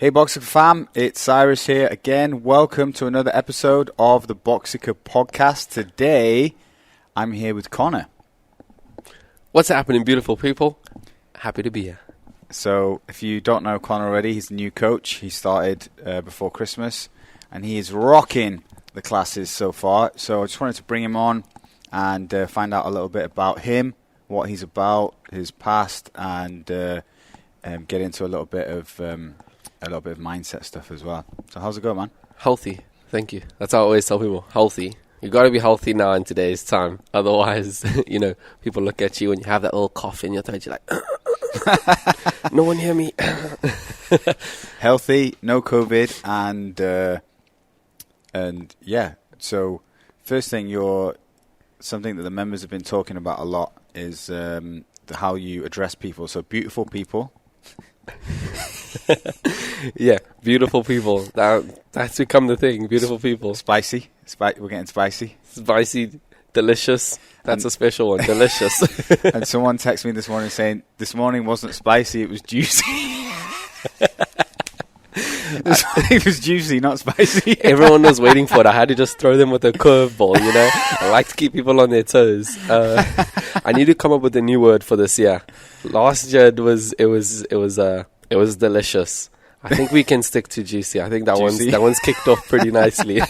Hey Boxica fam, it's Cyrus here again. Welcome to another episode of the Boxica podcast. Today, I'm here with Connor. What's happening, beautiful people? Happy to be here. So, if you don't know Connor already, he's the new coach. He started before Christmas, and he is rocking the classes so far. So, I just wanted to bring him on and find out a little bit about him, what he's about, his past, and get into a little bit of mindset stuff as well. So how's it going, man? Healthy. Thank you. That's how I always tell people. Healthy. You got to be healthy now in today's time. Otherwise, people look at you and you have that little cough in your throat. You're like, no one hear me. Healthy, no COVID, and yeah. So first thing, something that the members have been talking about a lot is how you address people. So beautiful people. Yeah, beautiful people. That's become the thing. Beautiful people. Spicy. We're getting spicy. Spicy, delicious. That's a special one. Delicious. And someone texted me this morning saying, this morning wasn't spicy, it was juicy. It was juicy, not spicy. Everyone was waiting for it. I had to just throw them with a curveball, I like to keep people on their toes. I need to come up with a new word for this year. Last year it was delicious. I think we can stick to juicy. I think that one's kicked off pretty nicely.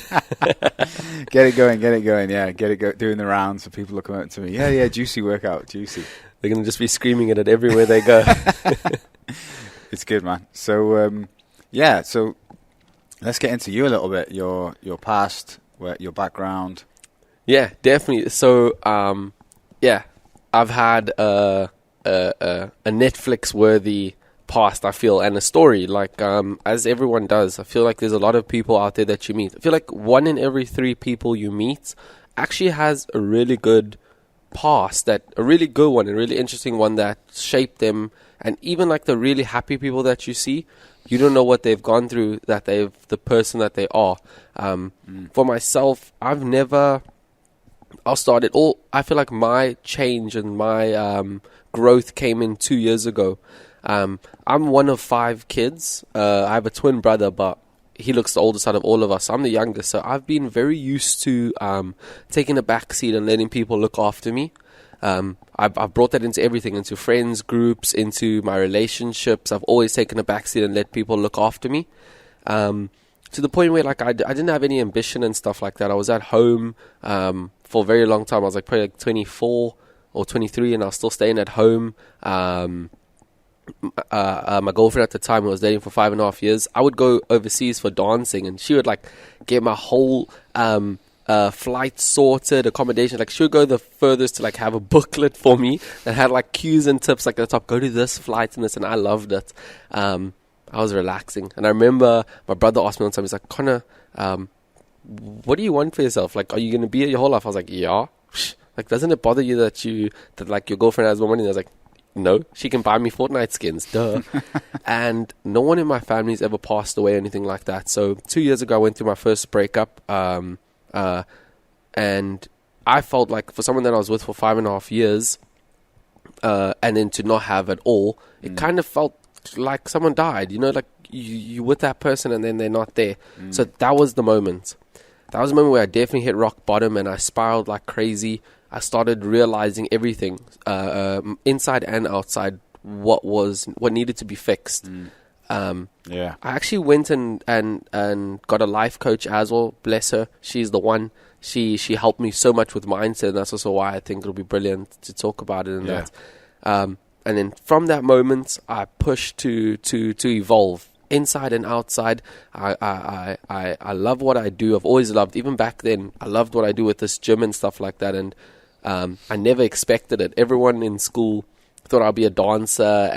Get it going. Yeah, get it doing the rounds. So people look up to me. Yeah, juicy workout, juicy. They're gonna just be screaming at it everywhere they go. It's good, man. So so let's get into you a little bit. Your past, your background. Yeah, definitely. So I've had a Netflix worthy past, I feel, and a story, like as everyone does. I feel like there's a lot of people out there that you meet. I feel like 1 in every 3 people you meet actually has a really good past, a really good one, a really interesting one that shaped them. And even like the really happy people that you see, you don't know what they've gone through, that they've the person that they are. For myself, I feel like my change and my growth came in 2 years ago. I'm one of 5 kids. I have a twin brother, but he looks the oldest out of all of us. I'm the youngest, so I've been very used to taking a back seat and letting people look after me. I've brought that into everything, into friends, groups, into my relationships. I've always taken a back seat and let people look after me. To the point where I didn't have any ambition and stuff like that. I was at home for a very long time. I was probably 24 or 23, and I was still staying at home. My girlfriend at the time, who I was dating for 5.5 years, I would go overseas for dancing, and she would get my whole flight sorted, accommodation. She would go the furthest to have a booklet for me that had cues and tips at the top. Go to this flight and this, and I loved it. I was relaxing, and I remember my brother asked me one time. He's like, "Connor, what do you want for yourself? Are you going to be here your whole life?" I was like, "Yeah." Doesn't it bother you that your girlfriend has more money? And I was like, no, she can buy me Fortnite skins, duh. And no one in my family's ever passed away or anything like that. So 2 years ago, I went through my first breakup. And I felt like for someone that I was with for 5.5 years, and then to not have at all, it kind of felt like someone died. You with that person and then they're not there. So that was the moment. That was the moment where I definitely hit rock bottom and I spiraled like crazy. I started realizing everything, inside and outside, what needed to be fixed. I actually went and got a life coach as well. Bless her, she's the one. She helped me so much with mindset, and that's also why I think it'll be brilliant to talk about it. That, and then from that moment, I pushed to evolve. Inside and outside, I love what I do. I've always loved, even back then, I loved what I do with this gym and stuff like that. And I never expected it. Everyone in school thought I'd be a dancer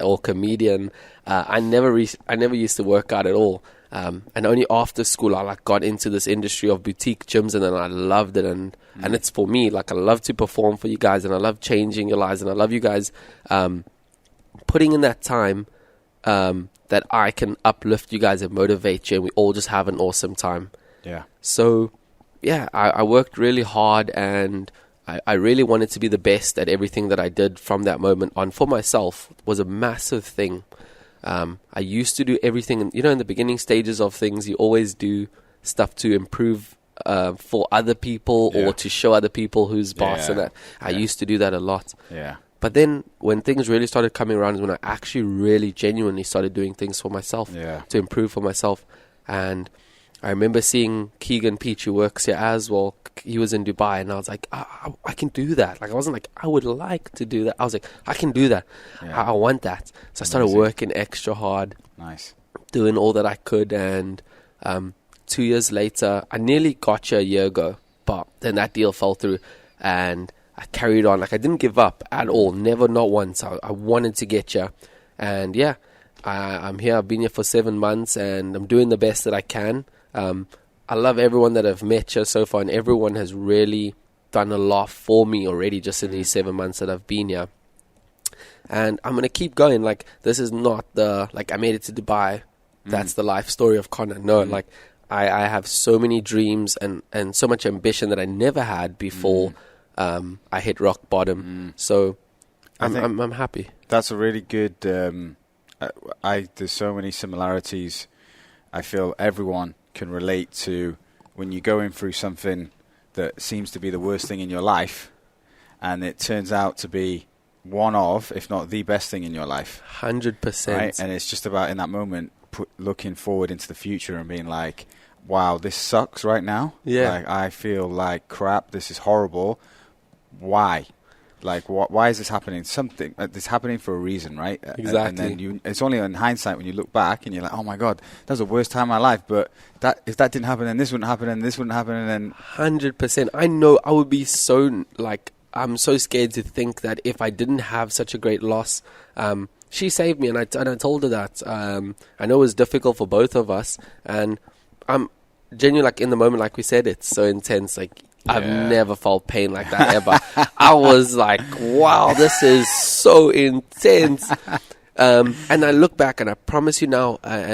or comedian. I never used to work out at all. And only after school I got into this industry of boutique gyms, and then I loved it. And it's for me. I love to perform for you guys, and I love changing your lives, and I love you guys putting in that time. That I can uplift you guys and motivate you, and we all just have an awesome time. Yeah. So, I worked really hard, and I really wanted to be the best at everything that I did from that moment on. For myself, it was a massive thing. I used to do everything, and in the beginning stages of things, you always do stuff to improve for other people or to show other people who's boss and that. I used to do that a lot. Yeah. But then when things really started coming around is when I actually really genuinely started doing things for myself to improve for myself. And I remember seeing Keegan Peach, who works here as well. He was in Dubai, and I was like, I can do that. Like, I wasn't like, I would like to do that. I was like, I can do that. I want that. So I started working extra hard. Nice. Doing all that I could. And 2 years later, I nearly got you a year ago, but then that deal fell through. And I carried on. Like, I didn't give up at all. Never, not once. I wanted to get you. And I'm here. I've been here for 7 months, and I'm doing the best that I can. I love everyone that I've met here so far, and everyone has really done a lot for me already just in these 7 months that I've been here. And I'm going to keep going. Like, this is not I made it to Dubai. That's the life story of Connor. No, like, I have so many dreams and so much ambition that I never had before I hit rock bottom. So I'm happy. That's a really good... there's so many similarities. I feel everyone can relate to when you're going through something that seems to be the worst thing in your life, and it turns out to be one of, if not the best thing in your life. 100%. Right? And it's just about in that moment looking forward into the future and being like, wow, this sucks right now. Yeah. Like, I feel like crap. This is horrible. Why? Like, why is this happening? Something it's happening for a reason, right? Exactly. And then it's only in hindsight when you look back and you're like, oh my God, that was the worst time of my life. But if that didn't happen, then this wouldn't happen, and this wouldn't happen, and then 100%. I know I would be so I'm so scared to think that if I didn't have such a great loss, she saved me, and I told her that. I know it was difficult for both of us, and I'm genuinely, like, in the moment, like we said, it's so intense. Like, I've never felt pain like that ever. I was like, wow, this is so intense. And I look back, and I promise you now, I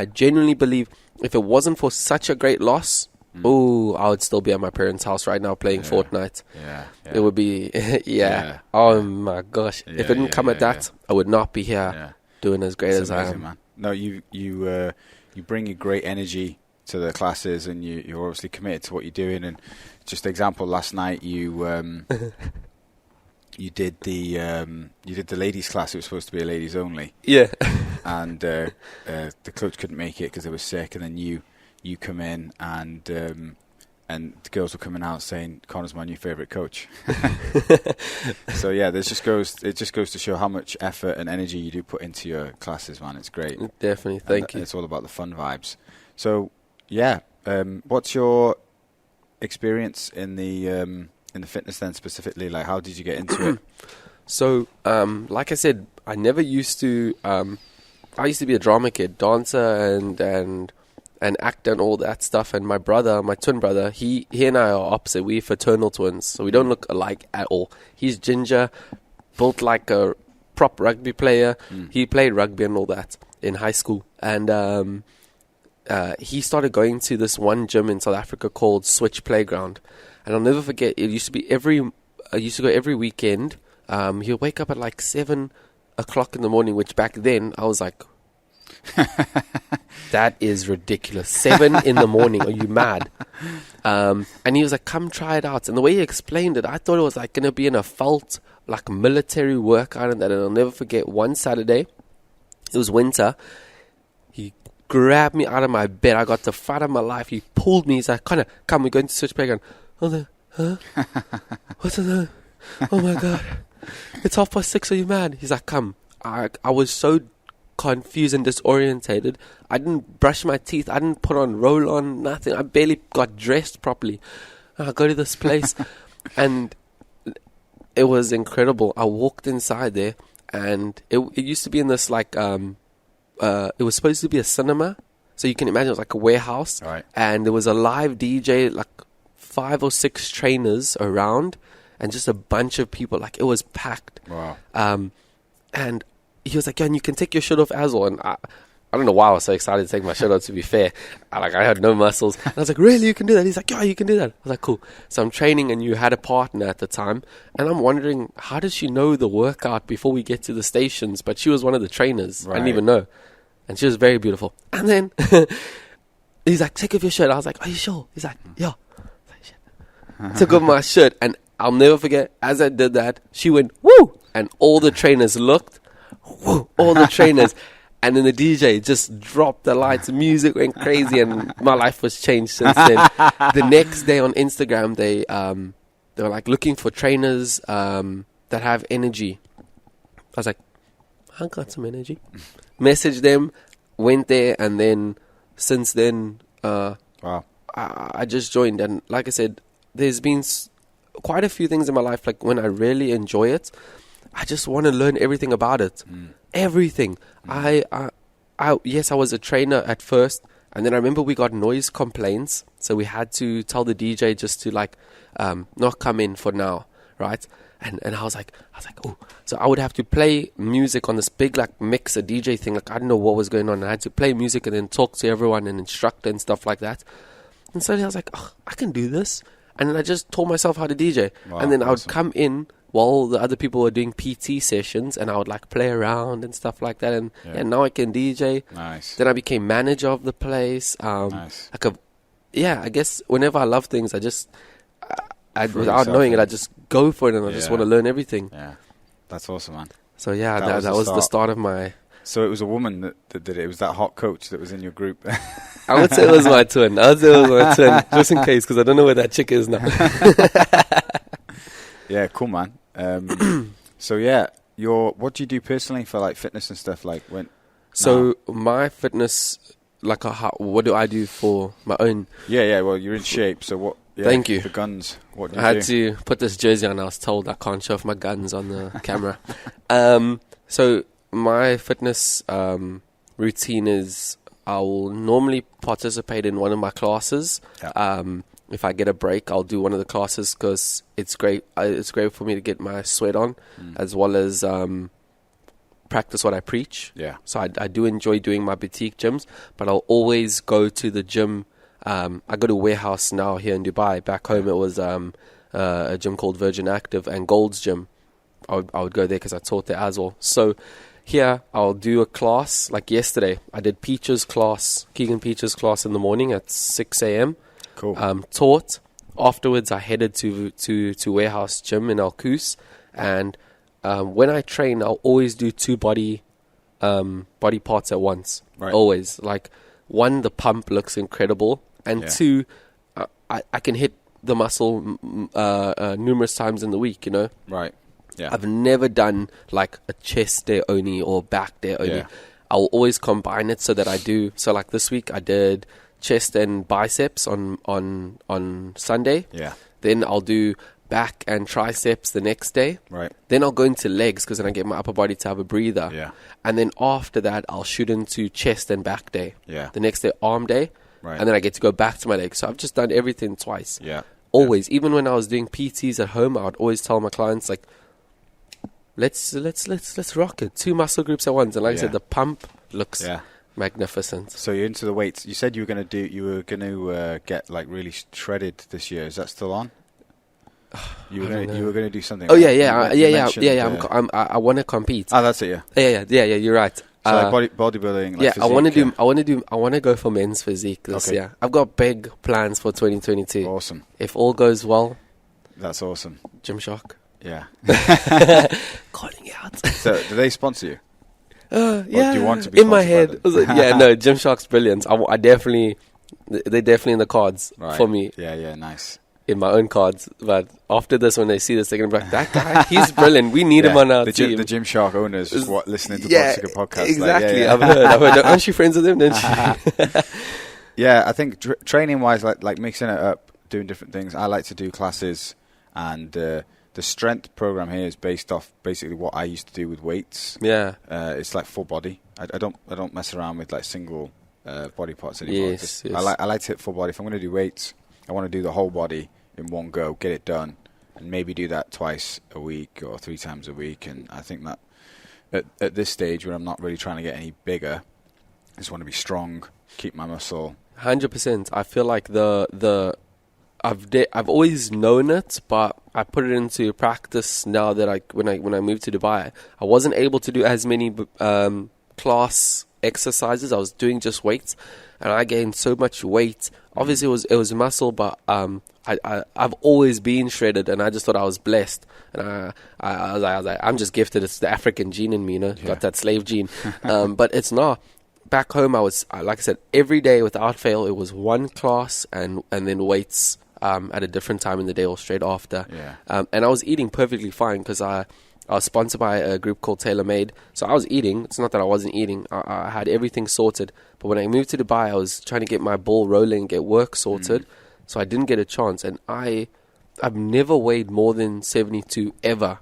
genuinely believe if it wasn't for such a great loss, I would still be at my parents' house right now playing Fortnite. It would be, oh my gosh. If it didn't come at that, I would not be here doing as great as amazing, I am. Man. No, you bring a great energy to the classes, and you're obviously committed to what you're doing. And just example, last night you you did the ladies class. It was supposed to be a ladies only. Yeah. And the coach couldn't make it because they were sick, and then you come in, and the girls were coming out saying Connor's my new favourite coach. So yeah, it just goes to show how much effort and energy you do put into your classes, man. It's great. Definitely, thank you. It's all about the fun vibes. So yeah, what's your experience in the fitness then specifically? Like, how did you get into it? So, like I said, I never used to. I used to be a drama kid, dancer, and actor and all that stuff. And my brother, my twin brother, he and I are opposite. We're fraternal twins, so we don't look alike at all. He's ginger, built like a prop rugby player. He played rugby and all that in high school, and he started going to this one gym in South Africa called Switch Playground. And I'll never forget, it used to be I used to go every weekend. He'll wake up at like 7 o'clock in the morning, which back then I was like, that is ridiculous. 7 in the morning, are you mad? And he was like, come try it out. And the way he explained it, I thought it was like going to be in a felt, like military workout and that. And I'll never forget, one Saturday, it was winter, he grabbed me out of my bed. I got the fight of my life. He pulled me. He's like, Connor, come, we're going to Switch Playground. I was like, huh? What's that? Oh my God. It's 6:30, are you mad? He's like, come. I was so confused and disorientated. I didn't brush my teeth. I didn't put on roll-on, nothing. I barely got dressed properly. I go to this place, and it was incredible. I walked inside there, and it used to be in this, like, it was supposed to be a cinema. So you can imagine it was like a warehouse. Right. And there was a live DJ, like 5 or 6 trainers around, and just a bunch of people. Like, it was packed. Wow. And he was like, yeah, and you can take your shirt off as well. And I don't know why I was so excited to take my shirt off, to be fair. I had no muscles. And I was like, really, you can do that? He's like, yeah, you can do that. I was like, cool. So I'm training, and you had a partner at the time. And I'm wondering, how does she know the workout before we get to the stations? But she was one of the trainers. I didn't even know. And she was very beautiful. And then he's like, take off your shirt. I was like, are you sure? He's like, yeah. Took off my shirt, and I'll never forget, as I did that, she went, woo! And all the trainers looked, woo! All the trainers. And then the DJ just dropped the lights, music went crazy, and my life was changed since then. The next day on Instagram, they were like looking for trainers that have energy. I was like, I got some energy. Messaged them, went there, and then since then, wow. I just joined. And like I said, there's been quite a few things in my life, like when I really enjoy it, I just want to learn everything about it. Everything. Yes, I was a trainer at first, and then I remember we got noise complaints, so we had to tell the DJ just to like not come in for now, right? And I was like, oh, so I would have to play music on this big like mixer DJ thing. Like I didn't know what was going on. I had to play music and then talk to everyone and instruct and stuff like that. And suddenly I was like, oh, I can do this. And then I just taught myself how to DJ. Wow, and then I would awesome. come in while the other people were doing PT sessions, and I would like play around and stuff like that. And now I can DJ. Nice. Then I became manager of the place. Nice. I guess whenever I love things, I just, Throw without yourself knowing in. it, I just go for it, and I just want to learn everything. Yeah. That's awesome, man. So yeah, That that was was the the start. start of my... So it was a woman that did it. It was that hot coach that was in your group. I would say it was my twin. Just in case, because I don't know where that chick is now. Yeah, cool, man. So yeah, what do you do personally for like fitness and stuff? Like My fitness, like what do I do for my own? Yeah. Well, you're in shape. So what? Yeah, Thank you. The guns. What do you I do? had to put this jersey on. I was told I can't show off my guns on the camera. So my fitness routine is I will normally participate in one of my classes. Yeah. If I get a break, I'll do one of the classes because it's great. It's great for me to get my sweat on, as well as practice what I preach. Yeah. So I do enjoy doing my boutique gyms, but I'll always go to the gym. I go to Warehouse now here in Dubai. Back home, it was a gym called Virgin Active and Gold's Gym. I would go there because I taught there as well. So here, I'll do a class. Like yesterday, I did Keegan Peach's class in the morning at 6 a.m. Cool. Taught. Afterwards, I headed to Warehouse Gym in Al Quoz. And when I train, I'll always do two body parts at once. Right. Always. Like, one, the pump looks incredible. And two, I can hit the muscle numerous times in the week, you know? Right. Yeah. I've never done like a chest day only or back day only. Yeah. I'll always combine it so that I do. So like this week I did chest and biceps on Sunday. Yeah. Then I'll do back and triceps the next day. Right. Then I'll go into legs because then I get my upper body to have a breather. Yeah. And then after that I'll shoot into chest and back day. Yeah. The next day arm day. Right. And then I get to go back to my legs. So I've just done everything twice. Yeah. Always. Even when I was doing PTs at home, I would always tell my clients like, Let's rock it. Two muscle groups at once, and like I said, the pump looks magnificent. So you're into the weights. You said you were going to get like really shredded this year. Is that still on? You were going to do something. Oh I want to compete. Oh, that's it. Yeah. You're right. So like bodybuilding. Like physique, I want to go for men's physique this year. I've got big plans for 2022. Awesome. If all goes well, that's awesome. Gymshark. Yeah. Calling out. So, do they sponsor you? Yeah. Or do you want to be in my head? them? I was like, no, Gymshark's brilliant. I definitely, they're definitely in the cards for me. Yeah, nice. In my own cards, but after this, when they see this, they're gonna be like, "That guy, he's brilliant. We need him on our team." The Gymshark owners just listening to Boxica podcast. Exactly. Like, I've heard. Aren't you friends with him? Don't you? Yeah, I think training wise, like mixing it up, doing different things. I like to do classes, and the strength program here is based off basically what I used to do with weights. Yeah, it's like full body. I don't mess around with like single body parts anymore. Yes. I like to hit full body. If I'm going to do weights, I want to do the whole body in one go, get it done, and maybe do that twice a week or 3 times a week. And I think that at this stage, when I'm not really trying to get any bigger, I just want to be strong, keep my muscle. 100%. I feel like I've always known it, but I put it into practice now that when I moved to Dubai, I wasn't able to do as many class exercises. I was doing just weights, and I gained so much weight. Obviously, it was muscle, but I've always been shredded, and I just thought I was blessed. And I was like, I'm just gifted. It's the African gene in me, you know, got that slave gene. But it's not. Back home, like I said, every day without fail, it was one class and then weights at a different time in the day or straight after. Yeah. And I was eating perfectly fine because I was sponsored by a group called Tailor Made. So I was eating. It's not that I wasn't eating. I had everything sorted. But when I moved to Dubai, I was trying to get my ball rolling, get work sorted. So I didn't get a chance. And I've never weighed more than 72 ever.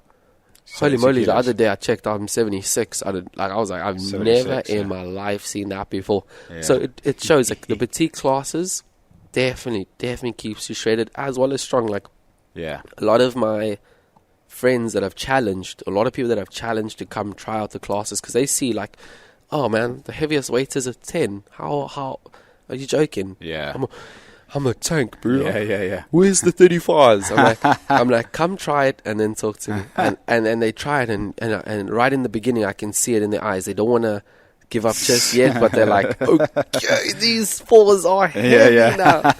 Holy moly, the other day I checked, I'm 76. I was like, I've never in my life seen that before. Yeah. So it shows, like, the boutique classes definitely keeps you shredded as well as strong. Like, yeah, a lot of my friends that have challenged, a lot of people that have challenged to come try out the classes, because they see, like, oh man, the heaviest weight is a 10. How are you joking? Yeah. I'm a tank, bro. Yeah. Where's the 35s? I'm like, come try it and then talk to me. And they try it, and right in the beginning, I can see it in their eyes. They don't want to give up just yet, but they're like, okay, these fours are heavy now,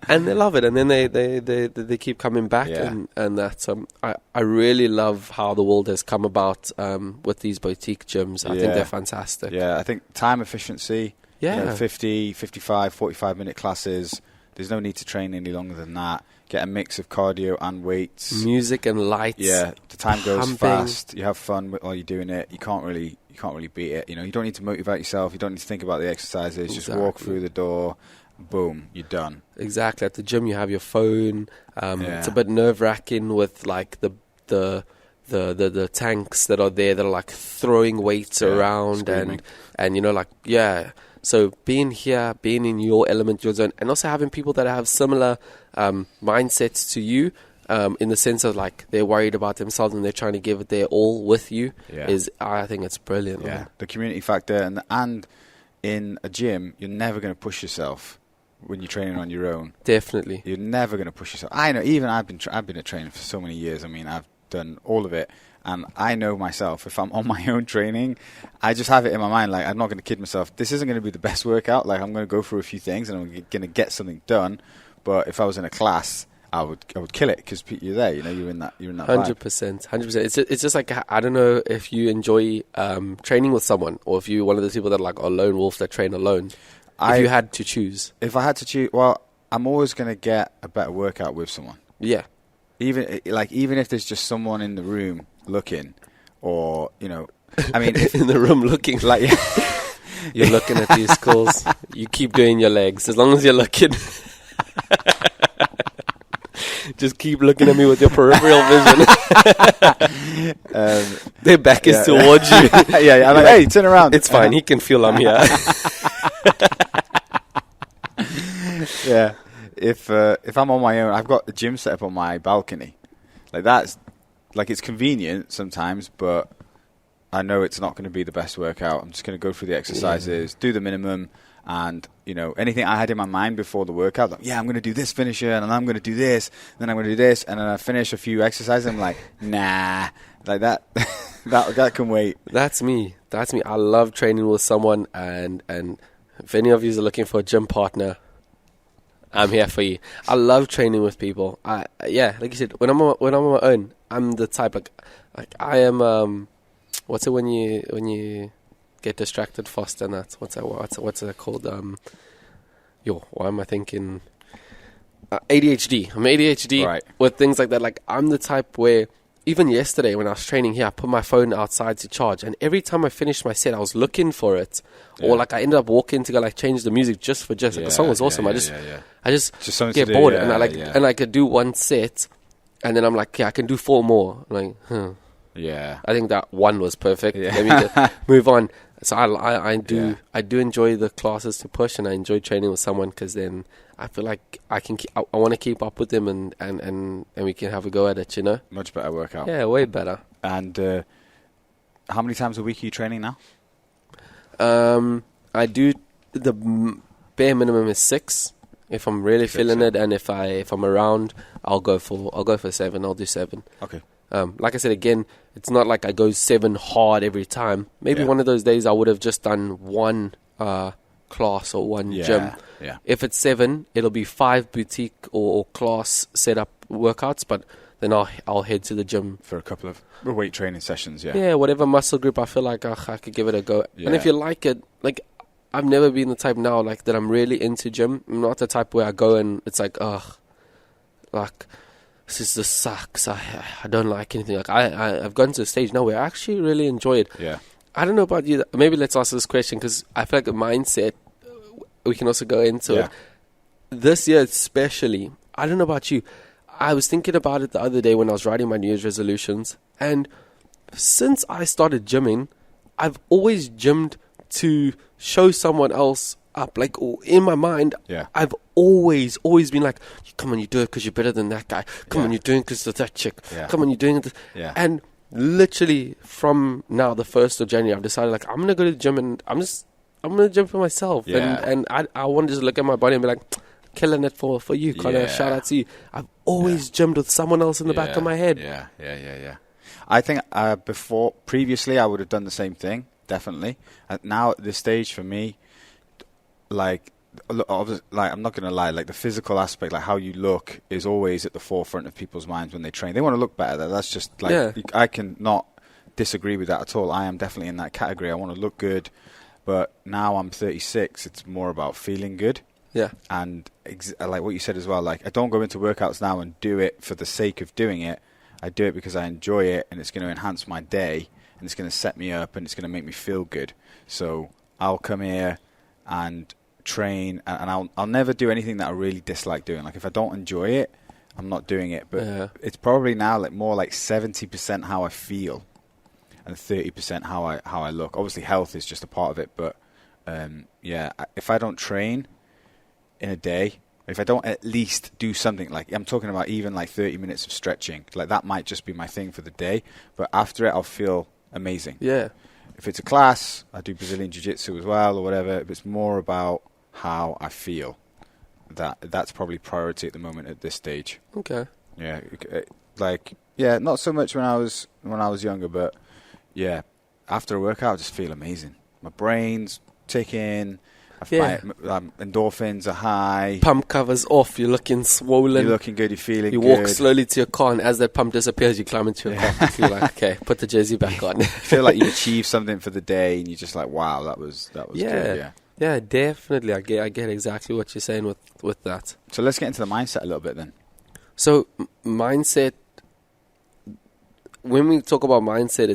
and they love it. And then they keep coming back, and that's I really love how the world has come about with these boutique gyms. I think they're fantastic. Yeah, I think time efficiency. Yeah, 50, 55, 45-minute classes. There's no need to train any longer than that. Get a mix of cardio and weights. Music and lights. Yeah, the time goes fast. You have fun while you're doing it. You can't really beat it. You know, you don't need to motivate yourself. You don't need to think about the exercises. Exactly. Just walk through the door. Boom, you're done. Exactly. At the gym, you have your phone. It's a bit nerve-wracking with, like, the tanks that are there that are, like, throwing weights around screaming. and you know, like, yeah. So being here, being in your element, your zone, and also having people that have similar mindsets to you, in the sense of, like, they're worried about themselves and they're trying to give it their all with you, I think it's brilliant. Yeah, the community factor, and in a gym, you're never going to push yourself when you're training on your own. Definitely, you're never going to push yourself. I know. Even I've been a trainer for so many years. I mean, I've done all of it. And I know myself, if I'm on my own training, I just have it in my mind, like, I'm not going to kid myself. This isn't going to be the best workout. Like, I'm going to go through a few things and I'm going to get something done. But if I was in a class, I would kill it because you're there. You know, you're in that 100%. 100%. It's just like, I don't know if you enjoy training with someone, or if you're one of those people that are lone wolves that train alone. If you had to choose, well, I'm always going to get a better workout with someone. Yeah. Even if there's just someone in the room looking, or, you know, I mean, in the room looking, like, you're looking at these calls, you keep doing your legs as long as you're looking. Just keep looking at me with your peripheral vision. Their back is towards you. I'm like, hey, turn around. It's fine. He can feel I'm here. Yeah. If I'm on my own, I've got the gym set up on my balcony. Like, that's, like, it's convenient sometimes, but I know it's not going to be the best workout. I'm just going to go through the exercises, do the minimum, and, you know, anything I had in my mind before the workout, like, I'm going to do this finisher, and I'm going to do this, and then I'm going to do this, and then I finish a few exercises, I'm like, nah, like that, that can wait. That's me. I love training with someone, and if any of you are looking for a gym partner, I'm here for you. I love training with people. Like you said, when I'm on my own, I'm the type, like I am. What's it when you get distracted fast and that? What's it called? Why am I thinking? ADHD. I'm ADHD with things like that. Like, I'm the type where, even yesterday when I was training here, I put my phone outside to charge, and every time I finished my set, I was looking for it, or like I ended up walking to go like change the music just like, the song was awesome. I just get bored, and and I could do one set, and then I'm like, I can do 4 more. I'm like, I think that one was perfect. Let me just move on. So I do enjoy the classes to push, and I enjoy training with someone, because then I feel like I want to keep up with them, and we can have a go at it, you know? Much better workout. Yeah, way better. And how many times a week are you training now? I do the bare minimum is 6. If I'm really feeling it, and if I'm around, I'll go for 7. I'll do 7. Okay. Like I said again, it's not like I go 7 hard every time. Maybe one of those days I would have just done one class or one gym. Yeah. If it's 7, it'll be 5 boutique or class setup workouts, but then I'll head to the gym For a couple of weight training sessions, yeah. Yeah, whatever muscle group I feel like I could give it a go. Yeah. And if you like it, like, I've never been the type now, like, that I'm really into gym. I'm not the type where I go and it's like, ugh, like, this just sucks. I don't like anything. Like, I've gotten to a stage now where I actually really enjoy it. Yeah. I don't know about you. Maybe let's ask this question, because I feel like the mindset, we can also go into it. This year especially, I don't know about you. I was thinking about it the other day when I was writing my New Year's resolutions. And since I started gymming, I've always gymmed to show someone else up. Like, in my mind, I've always been like, come on, you do it because you're better than that guy. Come on, you're doing it because of that chick. Come on, you're doing it. And literally from now, the 1st of January, I've decided, like, I'm going to go to the gym and I'm going to gym for myself. And I want to just look at my body and be like, killing it for you, Connor. Shout out to you. I've always gymmed with someone else in the back of my head. Yeah. I think previously I would have done the same thing, definitely. Now at this stage for me, like I'm not gonna lie, like the physical aspect, like how you look, is always at the forefront of people's minds when they train. They want to look better. That's just like I can not disagree with that at all. I am definitely in that category. I want to look good, but now I'm 36. It's more about feeling good. Yeah. And like what you said as well, like I don't go into workouts now and do it for the sake of doing it. I do it because I enjoy it, and it's going to enhance my day, and it's going to set me up, and it's going to make me feel good. So I'll come here and train, and I'll never do anything that I really dislike doing. Like if I don't enjoy it, I'm not doing it. But it's probably now like more like 70% how I feel, and 30% how I look. Obviously, health is just a part of it, but if I don't train in a day, if I don't at least do something, like I'm talking about even like 30 minutes of stretching, like that might just be my thing for the day, but after it I'll feel amazing. Yeah. If it's a class, I do Brazilian Jiu-Jitsu as well or whatever. If it's more about how I feel, that's probably priority at the moment at this stage. Okay. Yeah, not so much when I was younger, but yeah, after a workout I just feel amazing. My brain's ticking. My endorphins are high. Pump covers off. You're looking swollen. You're looking good. You're feeling good. You walk slowly to your car, and as that pump disappears, you climb into your car. You feel like, okay, put the jersey back on. You feel like you achieved something for the day, and you're just like, wow, that was good. Yeah, definitely. I get exactly what you're saying with that. So let's get into the mindset a little bit then. So mindset. When we talk about mindset,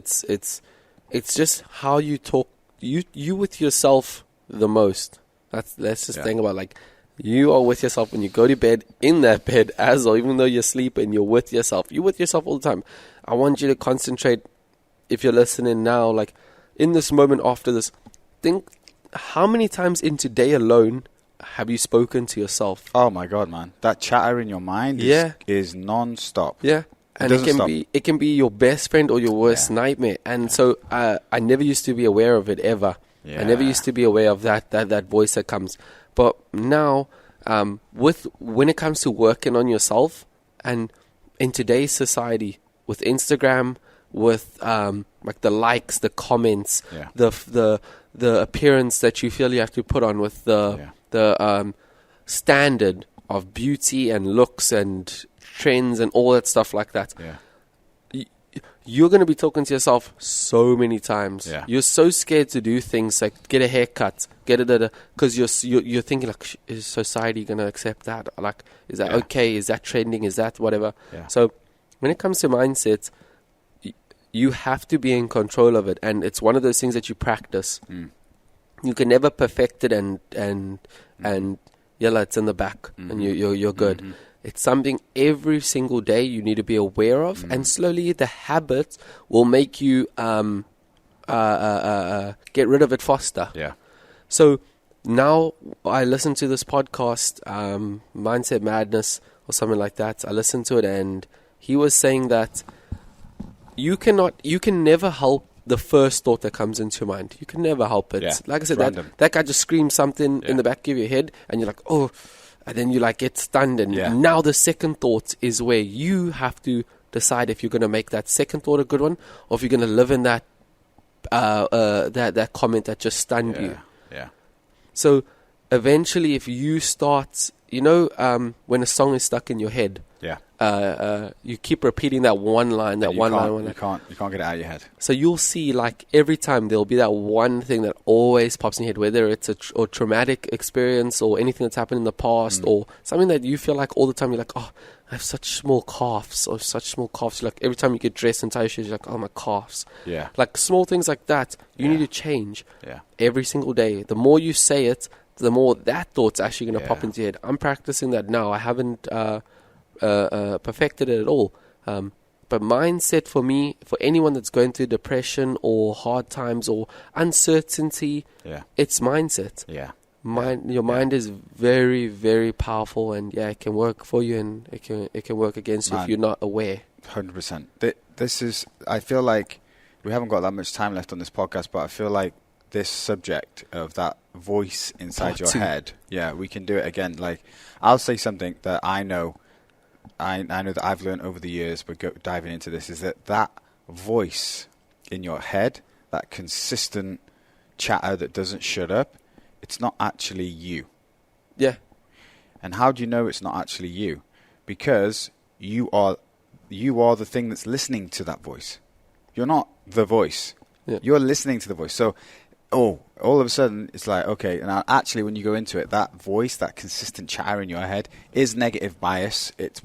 it's just how you talk. You with yourself the most. Let's just think about, like, you are with yourself when you go to bed, in that bed as well, even though you're sleeping, you're with yourself. You're with yourself all the time. I want you to concentrate, if you're listening now, like, in this moment after this, think how many times in today alone have you spoken to yourself? Oh my God, man. That chatter in your mind is non-stop. Yeah. And it can be your best friend or your worst nightmare. And so I never used to be aware of it ever. Yeah. I never used to be aware of that voice that comes. But now, when it comes to working on yourself, and in today's society, with Instagram, with like the likes, the comments, the appearance that you feel you have to put on, with the standard of beauty and looks and trends and all that stuff like that. Yeah. You're going to be talking to yourself so many times. Yeah. You're so scared to do things like get a haircut, because you're thinking, like, is society going to accept that? Like, is that okay? Is that trending? Is that whatever? Yeah. So when it comes to mindsets, you have to be in control of it, and it's one of those things that you practice. You can never perfect it and it's in the back and you're good. Mm-hmm. It's something every single day you need to be aware of, and slowly the habit will make you get rid of it faster. Yeah. So now I listen to this podcast, Mindset Madness or something like that. I listened to it, and he was saying that you can never help the first thought that comes into your mind. You can never help it. Yeah, Like I said, random. that guy just screams something Yeah. in the back of your head, and you're like, oh, and then you like get stunned. And Yeah. now the second thought is where you have to decide if you're going to make that second thought a good one, or if you're going to live in that that comment that just stunned you. Yeah. So eventually, if you start, when a song is stuck in your head, Yeah. you keep repeating that one line, You can't get it out of your head. So you'll see, like, every time there'll be that one thing that always pops in your head, whether it's a traumatic experience or anything that's happened in the past or something that you feel like all the time. You're like, oh, I have such small calves or such small calves. Like, every time you get dressed and tie your shoes, you're like, oh, my calves. Yeah. Like, small things like that, you Yeah. need to change Yeah. every single day. The more you say it, the more that thought's actually going to pop Yeah. into your head. I'm practicing that now. I haven't perfected it at all. But mindset for me, for anyone that's going through depression or hard times or uncertainty, Yeah. it's mindset. Yeah. Your mind is very, very powerful, and it can work for you, and it can work against you if you're not aware. 100%. This is. I feel like we haven't got that much time left on this podcast, but I feel like this subject of that voice inside your head. Yeah, we can do it again. Like, I'll say something that I know. I know that I've learned over the years, but diving into this, is that voice in your head, that consistent chatter that doesn't shut up, it's not actually you. Yeah. And how do you know it's not actually you? Because you are the thing that's listening to that voice. You're not the voice. Yeah. You're listening to the voice. So, all of a sudden, it's like, okay, now actually when you go into it, that voice, that consistent chatter in your head is negative bias. It's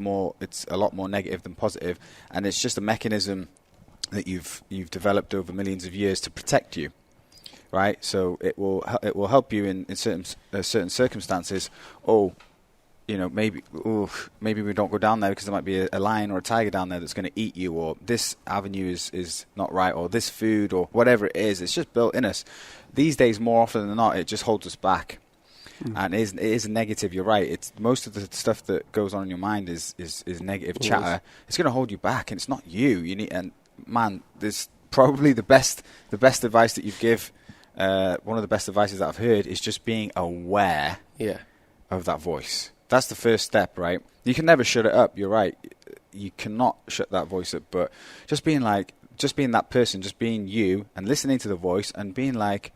a lot more negative than positive, and it's just a mechanism that you've developed over millions of years to protect you, right? So it will help you in certain circumstances. Maybe we don't go down there because there might be a lion or a tiger down there that's going to eat you, or this avenue is not right, or this food, or whatever it is. It's just built in us. These days, more often than not, it just holds us back. And it is negative. You're right. It's most of the stuff that goes on in your mind is negative chatter. It's going to hold you back, and it's not you. There's probably the best advice that you've give. One of the best advices that I've heard is just being aware of that voice. That's the first step, right? You can never shut it up. You're right. You cannot shut that voice up. But just being that person, just being you, and listening to the voice, and being like,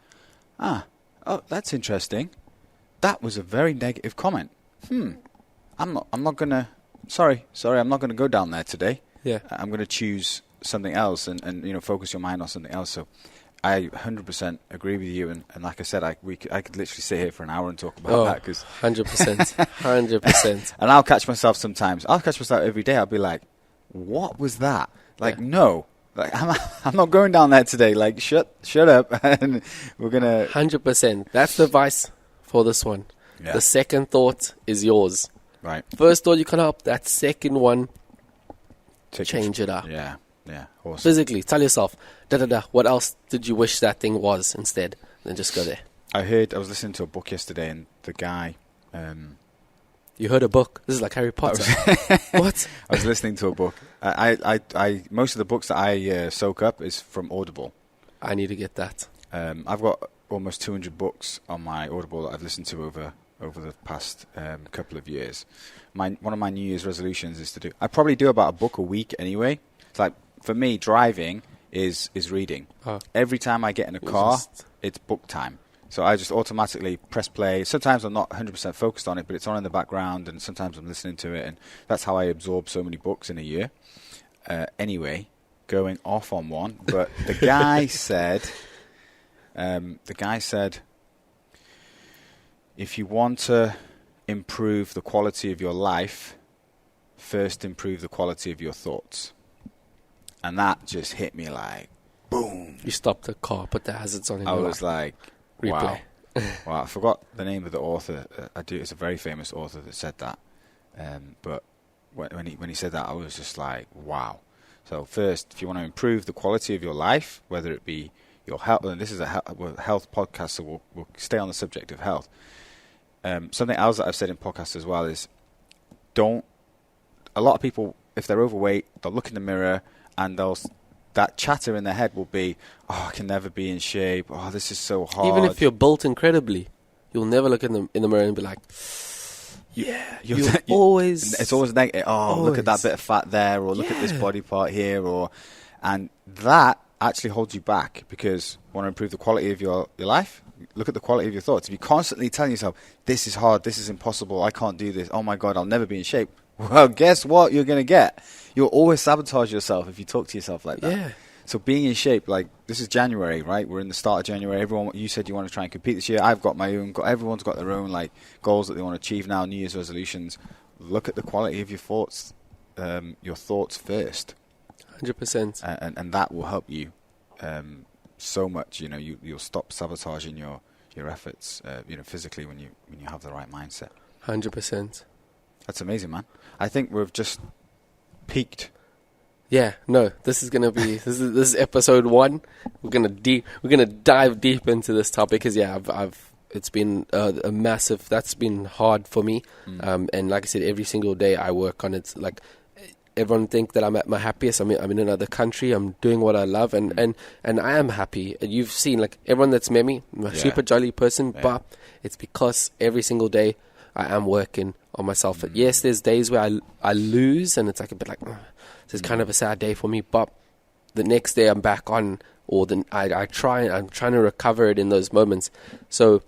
that's interesting. That was a very negative comment. I'm not gonna. Sorry, I'm not gonna go down there today. Yeah. I'm gonna choose something else, and focus your mind on something else. So, I 100% agree with you, and like I said, I could literally sit here for an hour and talk about that, because 100%. And I'll catch myself sometimes. I'll catch myself every day. I'll be like, "What was that?" Like, no, like I'm not going down there today. Like, shut up, and we're gonna 100%. That's the advice for this one. Yeah. The second thought is yours. Right. First thought you can help. That second one, change it up. Yeah. Awesome. Physically, tell yourself, what else did you wish that thing was instead? Then just go there. I was listening to a book yesterday, and the guy. You heard a book? This is like Harry Potter. What? I was listening to a book. I most of the books that I soak up is from Audible. I need to get that. I've got almost 200 books on my Audible that I've listened to over the past couple of years. One of my New Year's resolutions is to do. I probably do about a book a week anyway. It's like, for me, driving is reading. Every time I get in a car, it's book time. So I just automatically press play. Sometimes I'm not 100% focused on it, but it's on in the background, and sometimes I'm listening to it, and that's how I absorb so many books in a year. Anyway, going off on one, but the guy said, if you want to improve the quality of your life, first improve the quality of your thoughts. And that just hit me like, boom. You stopped the car, put the hazards on. I was like, replay. Wow. I forgot the name of the author. It's a very famous author that said that. But when he said that, I was just like, wow. So first, if you want to improve the quality of your life, whether it be your health, and this is a health podcast, so we'll stay on the subject of health. Something else that I've said in podcasts as well is, a lot of people, if they're overweight, they'll look in the mirror and they'll that chatter in their head will be, oh, I can never be in shape. Oh, this is so hard. Even if you're built incredibly, you'll never look in the mirror and be like, yeah, you'll always... It's always negative. Oh, always. Look at that bit of fat there, or look at this body part here, and that actually holds you back, because you want to improve the quality of your life. Look at the quality of your thoughts. If you're constantly telling yourself, this is hard, this is impossible, I can't do this, oh my God, I'll never be in shape. Well, guess what you're going to get? You'll always sabotage yourself if you talk to yourself like that. Yeah. So being in shape, like, this is January, right? We're in the start of January. Everyone, you said you want to try and compete this year. I've got my own. Everyone's got their own, like, goals that they want to achieve now, New Year's resolutions. Look at the quality of your thoughts first. 100%. And that will help you so much. You know, you'll stop sabotaging your efforts, physically when you have the right mindset. 100%. That's amazing, man. I think we've just peaked. Yeah, no, this is gonna be this is episode 1. We're gonna dive deep into this topic, because it's been a massive. That's been hard for me, and like I said, every single day I work on it. Like, everyone think that I'm at my happiest. I'm in another country. I'm doing what I love, and I am happy. And you've seen, like, everyone that's met me, I'm a super jolly person, but it's because every single day I am working on myself. Yes, there's days where I lose, and it's like a bit like, this is kind of a sad day for me, but the next day I'm back on, or then I'm trying to recover it in those moments. So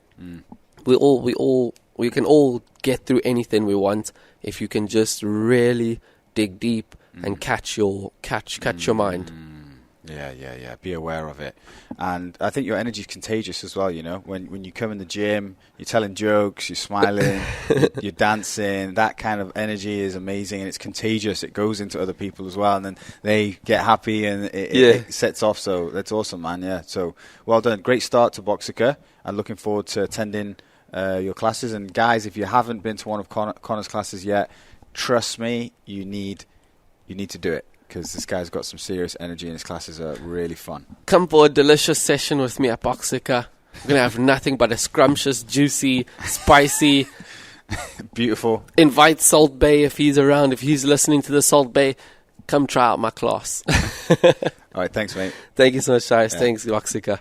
we can all get through anything we want if you can just really dig deep and catch your mind. Yeah. Be aware of it. And I think your energy is contagious as well, you know. When you come in the gym, you're telling jokes, you're smiling, you're dancing. That kind of energy is amazing, and it's contagious. It goes into other people as well, and then they get happy, and it sets off. So that's awesome, man. Yeah. So well done. Great start to Boxica, and looking forward to attending your classes. And guys, if you haven't been to one of Connor's classes yet, trust me, you need to do it, because this guy's got some serious energy, and his classes are really fun. Come for a delicious session with me at Boxica. We're going to have nothing but a scrumptious, juicy, spicy... Beautiful. Invite Salt Bay if he's around. If he's listening to the Salt Bay, come try out my class. All right, thanks, mate. Thank you so much, Cyrus. Thanks, Boxica.